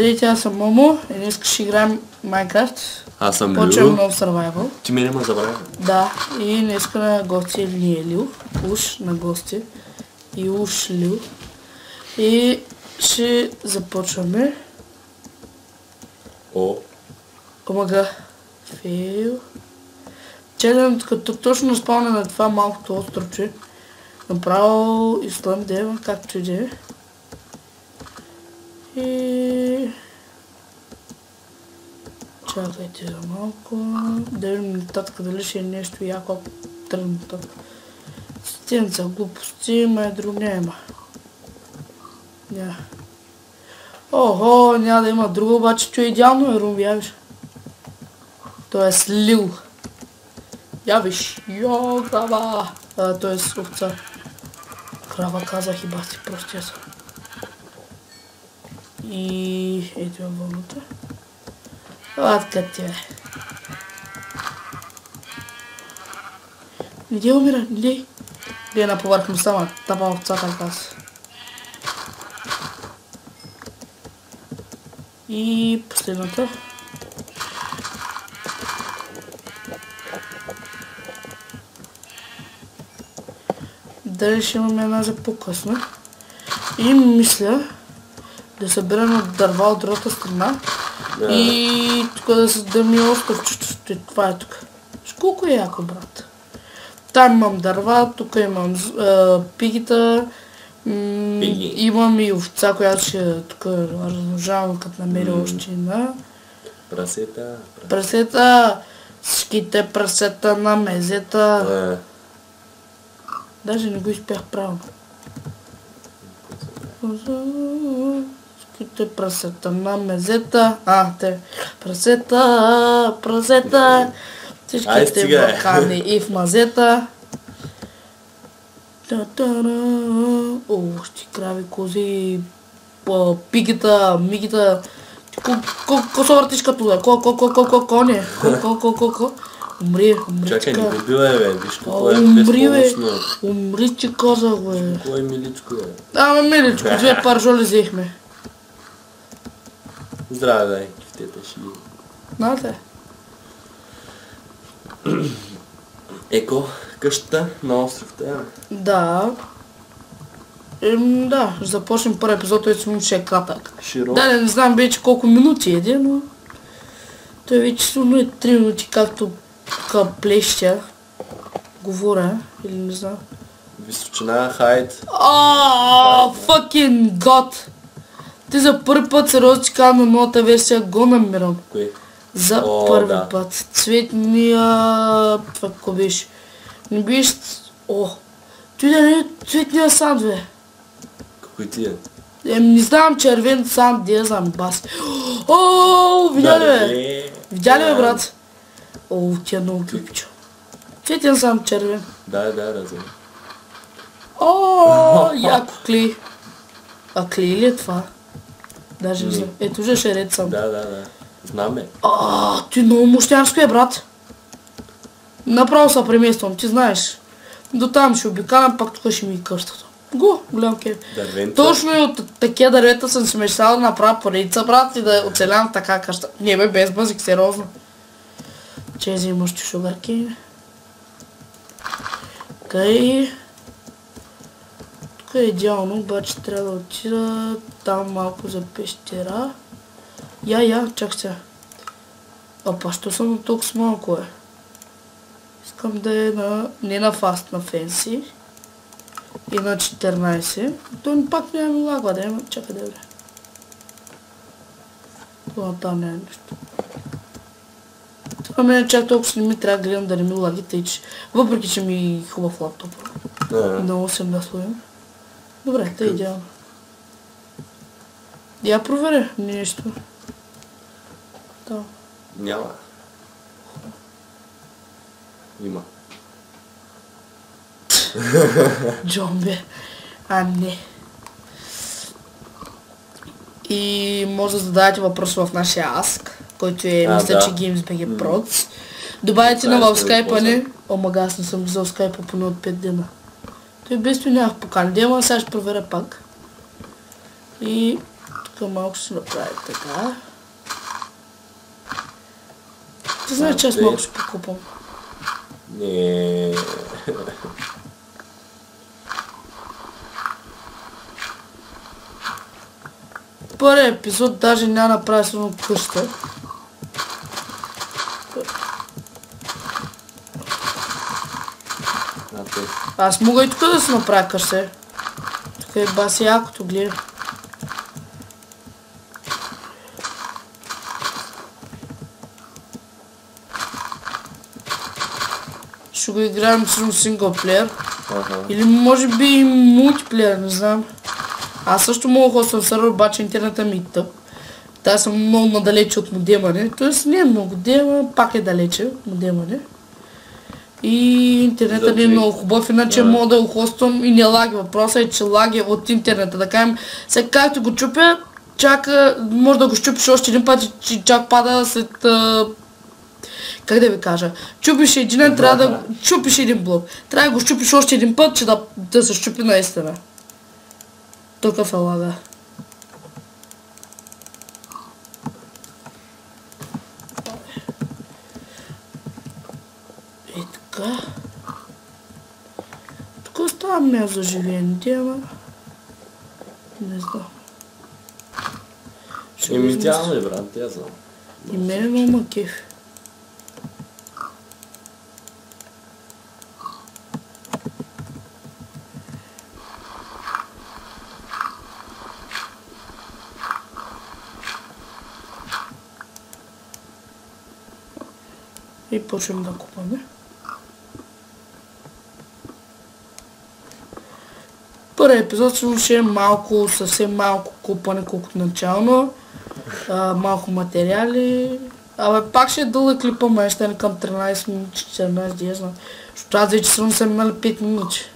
Здравейте, аз съм Момо и днес ще играем Майнкрафт. Аз съм Почвам Лю. нов survival. Ти мене ме забравя. Да, и днес на гости ни е Лю. Уж на гости. И уж Лю. И ще започваме. Омага. Фейл. Чедам като точно спаване на това малкото островче. Направо Ислам Дева, както и да е. И... чакайте за малко. Да видим нататък дали ще е нещо яко, ако тръгнем тук. Стенца, глупости, май друг няма. Ня. Охо, няма да има друго, обаче че идеално е рум, явиш. Тоест Лил. Явиш. Йо, крава. Тоест овца. Крава казах и баси, простия съм. И ето вълната. Откъде е? Где умира? Где? Где на повърхността, ма? Тапа овца, как аз. И последната. Дали ще имаме една за по-късно. И мисля да съберем от дърва от другата страна. И тук да създадем и островчето. Това е тук. Колко е яко, брат. Там имам дърва, тук имам пигита. Имам и овца, която ще тук размножавам, като намеря още на... Прасета. Прасета. Всичките прасета на мезета. Даже не го изпях правилно. Всичките прасета на мезета. Те. Прасета. Всичките бакани и в мазета. Ще крави, кози, пигита, мигита. Ко се въртиш като да? Коне? Умри. Чакай, не го била бе, виж какво е безпомощно. Умри, че казах, бе. Какво е миличко, бе? Миличко, 2 паржоли взехме. Здраве, дай, кифтета ще ги. Знаете? Еко, къщата на остров, да. Да, ще започнем първи епизод, който ще е кратък. Широко. Да, не знам вече колко минути еде, но... той вече силно е 3 минути, както плещя. Говоря, или не знам. Височина, хайт. Fucking god! Ти за първи път сериозно ти казвам на новата версия го намирам. Кое? За първи път. Цветния... това какво беше? Не беше... той да не е цветния санд, бе. Какой ти е? Не знам, червен санд, де знам, бас. Видя ли, бе? Видя ли, бе, брат? Ти е много клипчо. Цветен санд, червен. Да, разбирам. Яко клей. Клей ли е това? Даже не знам. Ето же ще ред съм. Да. Знам, бе. Ти много мощнярско е, брат. Направо се премествам, ти знаеш. До там ще обикалям, пак тук ще ми и къщата. Голям кеф. Точно и от такива дървета съм си мечтал да направя поредица, брат, и да оцелявам така къща. Не бе, без базик, сериозно. Чези имаш ти шугарки. Окей. Тук е идеално, обаче трябва да отида там малко за пещера. Чак сега. Що съм толкова с малко, е? Искам да е не на фаст, на фенси. И на 14. То пак няма ми лагва, да има. Чакай да бе. Това там няма нещо. Това мене чак толкова не ми трябва да гледам да не ми лаги, тъй че... въпреки че ми е хубав лаптоп. Много съм да слоим. Добре, тъй идеално. Я проверя нещо. Няма. Има. Джомбе. Не. И може да задавате въпрос в нашия Ask, който е, мисля, че GamesBG Prods. Добавяйте на в скайпа, не? Аз не съм взел скайпа поне от 5 дена. Той без това нямах покани. Дема, сега ще проверя пак. И тук малко ще направи така. Ти знаеш, че аз малко ще покупам. Не. Първият епизод даже няма направи само къща. Аз мога и тук да се направя къща. Тук е баси якото, гледа. Ще го играем с синглплеер. Или може би и мултиплеер, не знам. Аз също мога да хоствам сервер, обаче интернета ми е тъп. Та съм много надалече от модема, тоест не е много дема, пак е далече модема, не. И интернета не е много хубав, иначе мога да го хоствам и не лаги. Въпросът е, че лаги от интернета. Да кажем, сега както го чупя, чака, може да го щупиш още един път и чак пада след... Как да ви кажа? Чупиш един, трябва да чупиш един блок. Трябва да го щупиш още един път, че да се щупи наистина. Такъв е лага. И така. Тук оставам място за живеените, ама... Не знам. Идеално е, брат, я знам. И мене много ма кеф. И почвам да купаме. Първият епизод ще е малко, съвсем малко купане, колкото начално. Малко материали. Абе, пак ще е дълъг клипа, май ще е към 13 минути, 14 дни, знам. Защото аз вече съм имали 5 минути.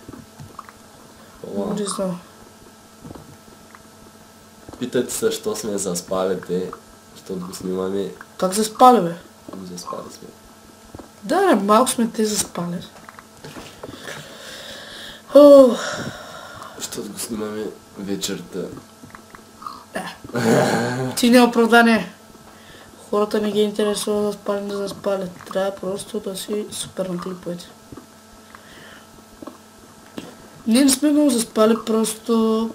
Не знам. Питате се, що сме заспали те, защото го снимаме. Как заспали, бе? Заспали сме. Да, малко сме те заспали. Защото го снимаме вечерта. Ти не оправдание. Хората не ги интересува да заспали, да заспали. Трябва просто да си супер на клиповете. Ние не сме много заспали, просто...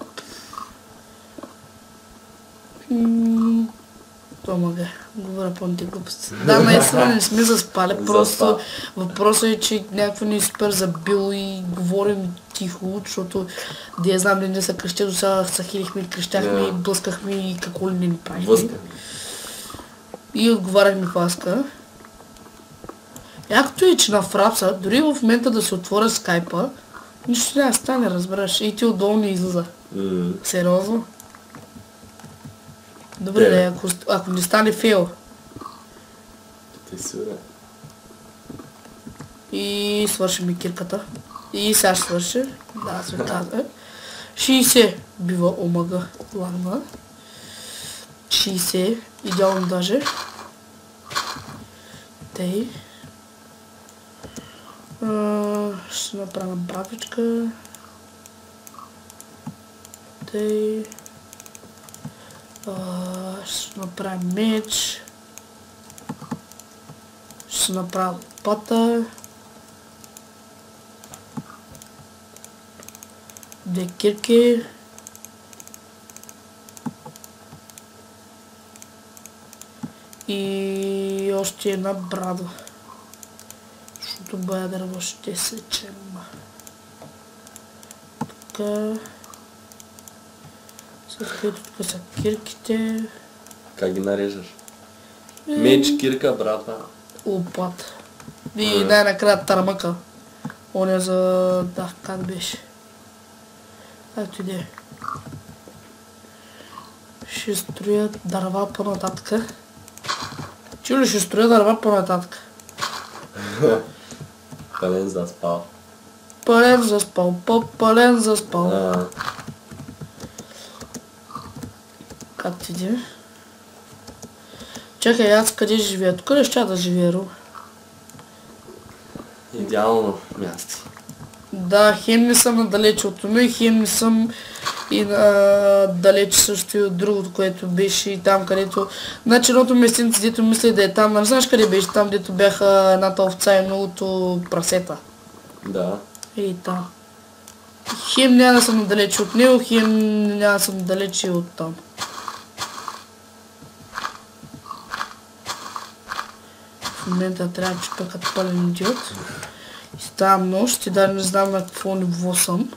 Помага, говоря по-нити глупости. Да, наистина не сме заспали, просто въпросът е, че някакво ни е супер забило и говорим тихо, защото да я знам ли не са крещи, до сега сахилихме, крещяхме и блъскахме и какво ли не ни правихме. И отговаряхме в ласка. Якото е, че на фрапса, дори в момента да се отворя скайпа, нищо няма стане, разбираш, и ти отдолу не излиза. Сериозно? Добре, ако не стане фейл. Ти си, бе. И свърши ми кирката. И сега ще свърши. Да, се казва. 60 бива омага. Лагна. 60. Идеално даже. Тей. Ще направя братичка. Тей. Ще направим меч. Ще направя лопата. 2 кирки. И още една брада. Защото бая дърво ще сечем. Така. След тук са кирките. Как ги нарежеш? Меч, кирка, брата. Лопата. И най-накрая търмъка. Оня за... Да, как беше? Както иде. Ще строя дърва по-нататък. Чули, ще строя дърва по-нататък. Пълен заспал. Пълен заспал, пълен заспал. Как ти иде? Чакай, аз къде живея? Тук ли ще да живея, Ру? Идеално място. Да, хем не съм надалече от уми, хем не съм И далеч също и от другото, което беше и там, където... Значи едното местенце, дето мисля да е там, не знаеш къде беше, там, дето бяха едната овца и многото прасета. Да. И там. Хем няма да съм надалече от него, хем няма да съм надалече от там. В момента трябва да чупя като пълен идиот. И ставам нощ и даже не знам на какво ниво съм.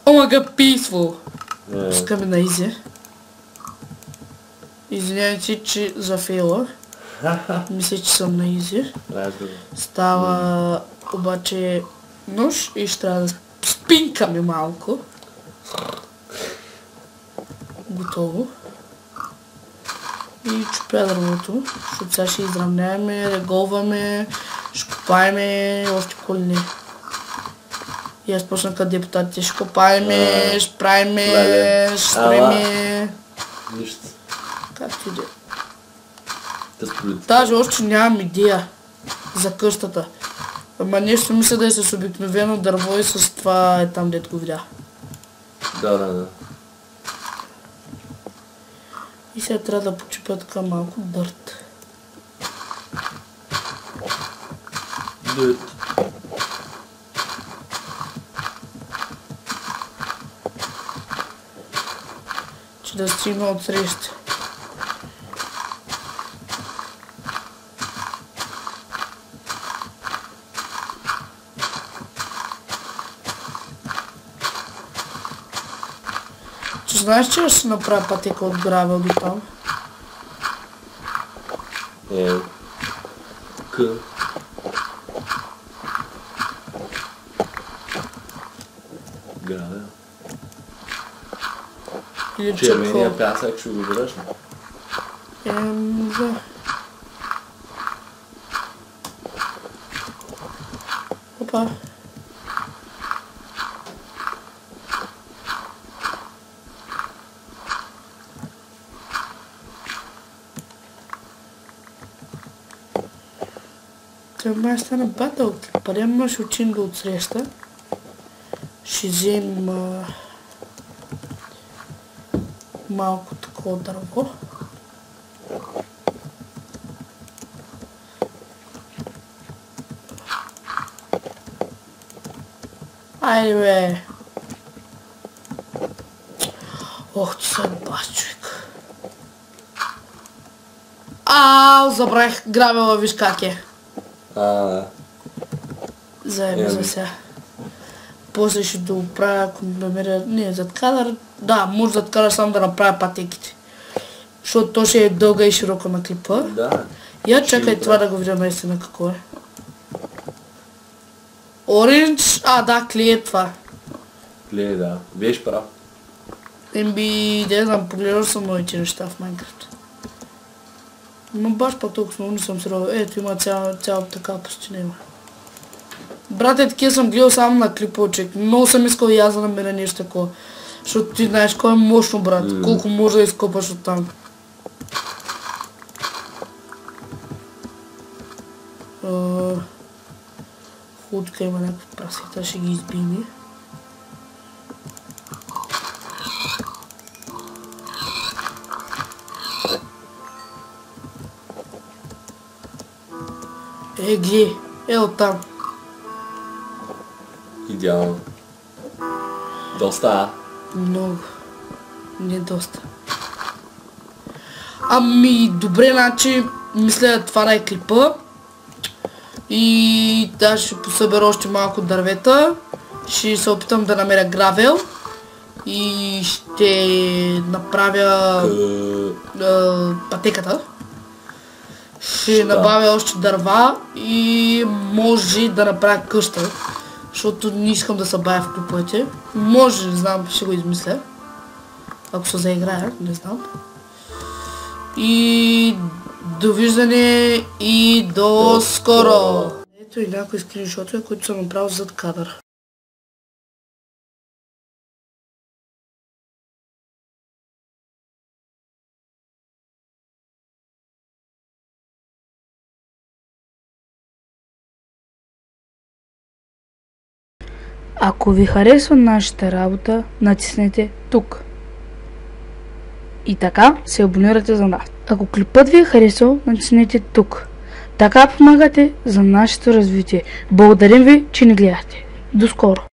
Омага peaceful! Пускаме на изи. Извинявайте, че зафейла. Мисля, че съм на изи. Става обаче нощ и ще трябва да спинкаме малко. Готово. И чупя дървото, защото сега ще изравняваме, реголваме, ще копаеме още колини. И аз почнах като депутатите, ще копаеме, ще правиме, ще строиме. Нищо. Както иде. Даже още нямам идея за къщата. Ама нещо мисля да е с обикновено дърво и с това е там, дето го видя. Да. И сега трябва да почупя така малко дърт. Че да стигна от среща. Че знаеш, че ще направя пътека от гравел до там? Гравел. Или червения пясък ще го береш ли? Да. Опа. Това май стана батълки. Парем мъж учин да отсреща. Ще вземем малко такова дърво. Айде бе! Ох, ти съм бас, човек. Забравих грабела, виж как е. Заеме за сега. После ще да оправя, ако намеря... Не, зад кадър... Да, може зад кадър само да направя пътеките. Защото то ще е дълга и широка на клипа. Да. Я чакай това да го видя наистина какво е. Оранж... Да, клей е това. Клей, да. Виж прав. Не знам, погледал съм новите неща в Майнкрафт. Но баш пък толкова много не съм срал. Ето има цяла така пустина. Брате, такива съм гледал само на клиповчек. Много съм искал и аз да намеря нещо такова. Защото ти знаеш кой е мощно, брат. Колко може да изкопаш оттам. Худка има някакви прасета, ще ги избием. Гледай, оттам. Идеално. Доста, Много. Не доста. Добре, значи, мисля това да е клипа. И даже ще посъбера още малко дървета. Ще се опитам да намеря гравел. И ще направя пътеката. Ще набавя още дърва и може да направя къща. Защото не искам да се бавя в клиповете. Може, не знам, ще го измисля. Ако се заиграя, не знам. И довиждане и до скоро! Ето и някои скриншотове, които съм направил зад кадър. Ако ви харесва нашата работа, натиснете тук. И така се абонирате за нас. Ако клипът ви е харесал, натиснете тук. Така помагате за нашето развитие. Благодарим ви, че ни гледахте. До скоро!